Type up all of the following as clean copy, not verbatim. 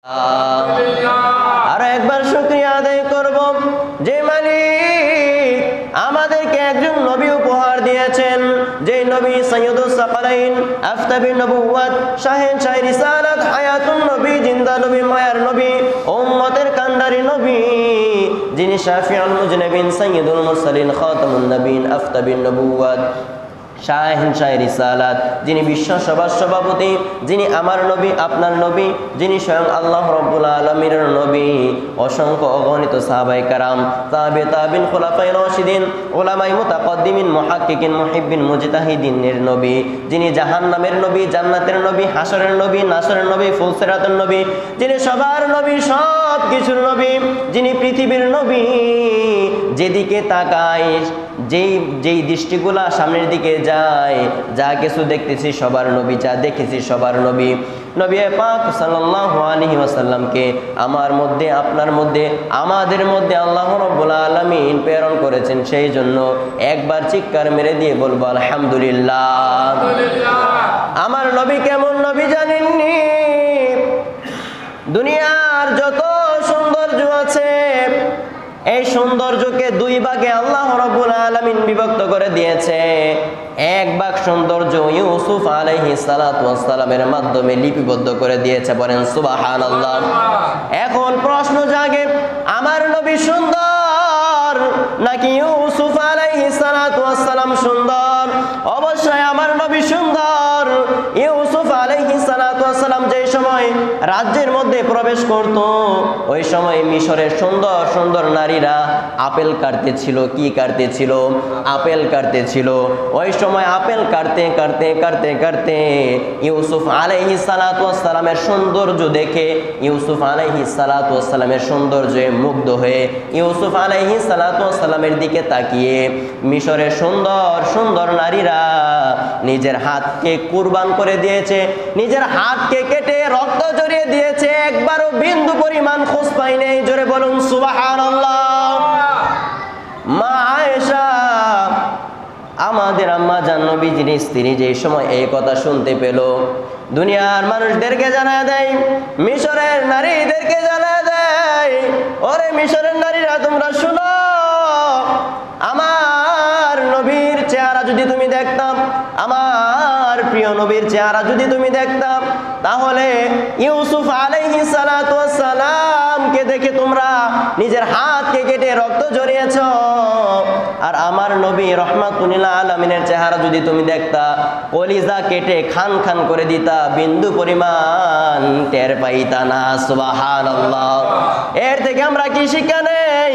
আর একবার শুকরিয়া আদায় করব যে মালিক আমাদেরকে একজন নবী উপহার দিয়েছেন, যে নবী সাইয়্যিদুস সাকালাইন, আফতাবি নবুওয়াত, শাহেনশাহ রিসালাত, হায়াতুন নবী, জিন্দা নবী, মায়ার নবী, উম্মতের কান্ডারি নবী, যিনি শাফিউল মুজনিবিন, সাইয়্যিদুল মুরসালিন, খাতামুন নবীন, আফতাবিন নবুওয়াত, শাহেনশাহ রিসালাত, যিনি বিশ্ব সভার সভাপতি, যিনি আমার নবী, আপনার নবী, যিনি স্বয়ং আল্লাহ রাব্বুল আলামিনের নবী, অসংখ্য অগণিত সাহাবায়ে কেরাম, তাবে তাবিন, খুলাফায়ে রাশিদিন, উলামায়ে মুতাকাদ্দিমিন, মুহাক্কিকিন, মুহিব্বিন, মুজতাহিদিনের নবী, যিনি জাহান্নামের নবী, জান্নাতের নবী, হাসরের নবী, নাসরের নবী, ফুলসিরাতের নবী, যিনি সবার নবী, সব কিছুর নবী, যিনি পৃথিবীর নবী, যেদিকে তাকায়, যেই দৃষ্টিগুলা সামনের দিকে যায়, যা কিছু দেখতেছি সবার নবী, যা দেখেছি সবার নবী, নবী পাক সাল্লাল্লাহু আলাইহি ওয়াসাল্লামকে আমার মধ্যে, আপনার মধ্যে, আমাদের মধ্যে আল্লাহ রাব্বুল আলামিন প্রেরণ করেছেন। সেই জন্য একবার চিৎকার মেরে দিয়ে বলবো আলহামদুলিল্লাহ। আমার নবী কেমন নবী জানেননি? দুনিয়ার যত সৌন্দর্য আছে, এই সৌন্দর্যকে দুই ভাগে আল্লাহ রাব্বুল আলামিন বিভক্ত করে দিয়েছে। এক ভাগ সৌন্দর্য ইউসুফ আলাইহিস সালাতু ওয়াস সালামের মাধ্যমে লিপিবদ্ধ করে দিয়েছে, বলেন সুবহানাল্লাহ। এখন প্রশ্ন জাগে, আমার নবী সুন্দর নাকি ইউসুফ আলাইহিস সালাতু ওয়াস সালাম সুন্দর? অবশ্যই আমার নবী সুন্দর। ইউসুফ আলাইহিস সালাতু ওয়াস সালাম যে সময় রাজ্যের মধ্যে প্রবেশ করত, ওই সময় মিশরের সুন্দর সুন্দর নারীরা আপেল কাটতেছিল। কি কাটতেছিল? আপেল কাটতেছিল। ওই সময় আপেল কাটতে কাটতে কাটতে কাটতে ইউসুফ আলাইহিস সালাতু ওয়াস সালামের সৌন্দর্য দেখে, ইউসুফ আলাইহিস সালাতু ওয়াস সালামের সৌন্দর্যে মুগ্ধ হয়ে, ইউসুফ আলাইহিস সালাতু ওয়াস সালামের দিকে তাকিয়ে মিশরের সুন্দর সুন্দর নারীরা নিজের হাতকে কুরবান করে দিয়েছে, নিজের হাতকে কেটে রক্ত ঝরিয়ে দিয়েছে, একবারও বিন্দু পরিমাণ খোঁজ পাই নেই। জোরে বলুন সুবহানাল্লাহ। মা আয়েশা, আমাদের আম্মা জান নবীজির স্ত্রী, যে সময় এই কথা শুনতে পেল, দুনিয়ার মানুষদেরকে জানায় দেয়, মিশরের নারীদেরকে জানায় দেয়, ওরে মিশরের নারীরা তোমরা শুনো, আমার নবীর চেহারা যদি তুমি দেখতাম, আমার প্রিয় নবীর চেহারা যদি তুমি দেখতাম, তাহলে ইউসুফ আলাইহিস সালাতু ওয়াস সালামকে দেখে তোমরা নিজের হাতকে কেটে রক্ত ঝরিয়েছ, আর আমার নবী রাহমাতুল লিল আলামিনের চেহারা যদি তুমি দেখতা, কলিজা কেটে খান খান করে দিতা, বিন্দু পরিমাণ টের পাইতা না। সুবহানাল্লাহ। এর থেকে আমরা কি শিক্ষা নেই?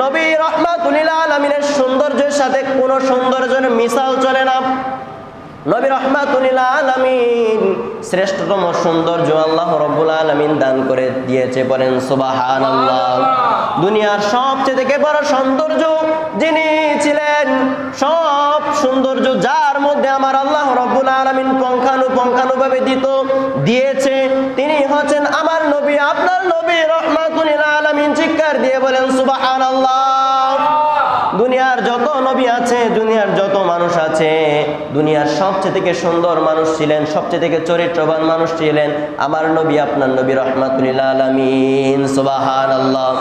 নবী রাহমাতুল লিল আলামিনের সৌন্দর্যের সাথে কোনো সৌন্দর্যের মিসাল চলে না। নবী রাহমাতুল লিল আলামিন শ্রেষ্ঠতম সৌন্দর্য আল্লাহ রাব্বুল আলামিন দান করে দিয়েছে, বলেন সুবহানাল্লাহ। দুনিয়ার সবচেয়ে বড় সৌন্দর্য যিনি ছিলেন, সব সৌন্দর্য যার মধ্যে আমার আল্লাহ রাব্বুল আলামিন পুঙ্খানুপুঙ্খানুভাবে দিয়েছে, তিনি হচ্ছেন আমার নবী, আপনার নবী রাহমাতুল লিল আলামিন। চিৎকার দিয়ে বলেন সুবহানাল্লাহ। দুনিয়ার যত নবী আছে, দুনিয়ার যত মানুষ আছে, দুনিয়ার সবচেয়ে সুন্দর মানুষ ছিলেন, সবচেয়ে চরিত্রবান মানুষ ছিলেন আমার নবী, আপনার নবী রাহমাতুল লিল আলামিন। সুবহানাল্লাহ।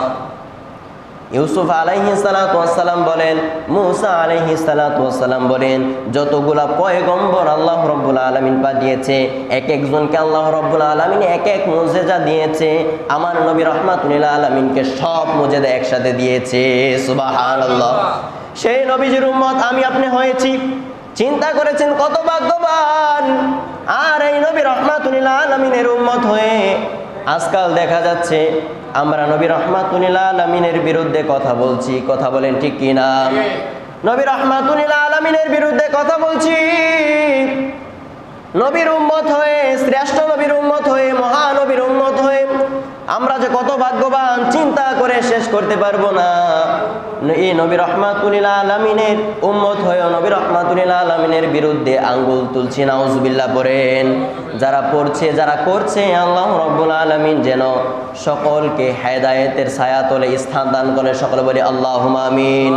ইউসুফ আলাইহিস সালাতু ওয়াস সালাম বলেন, মুসা আলাইহিস সালাতু ওয়াস সালাম বলেন, যতগুলা পয়গম্বর আল্লাহ রাব্বুল আলামিন পাঠিয়েছে, এক একজনকে আল্লাহ রাব্বুল আলামিন এক এক মুজিজা দিয়েছে, আমার নবী রাহমাতুল লিল আলামিনকে সব মুজিজা একসাথে দিয়েছে। সুবহানাল্লাহ। সেই নবীজির উম্মত আমি আপনি হয়েছি, চিন্তা করেছেন কত ভাগ্যবান। আর এই নবী রাহমাতুল লিল আলামিনের উম্মত হয়ে আজকাল দেখা যাচ্ছে আমরা নবী রাহমাতুল লিল আলামিনের বিরুদ্ধে কথা বলছি। কথা বলেন ঠিক কিনা? নবী রাহমাতুল লিল আলামিনের বিরুদ্ধে কথা বলছি। নবীর উম্মত হয়ে, শ্রেষ্ঠ নবীর উম্মত হয়ে, মহানবীর উম্মত হয়ে আমরা যে কত ভাগ্যবান, চিন্তা করে শেষ করতে পারবো না। এই নবী রাহমাতুল লিল আলামিনের উম্মত হয়ে নবী রাহমাতুল লিল আলামিনের বিরুদ্ধে আঙ্গুল তুলছি, নাউজুবিল্লাহ পড়েন। যারা পড়ছে, যারা করছে, আল্লাহ রাব্বুল আলামিন যেন সকলকে হেদায়েতের ছায়াতলে স্থান দান করে। সকলে বলি আল্লাহুম্মা আমিন।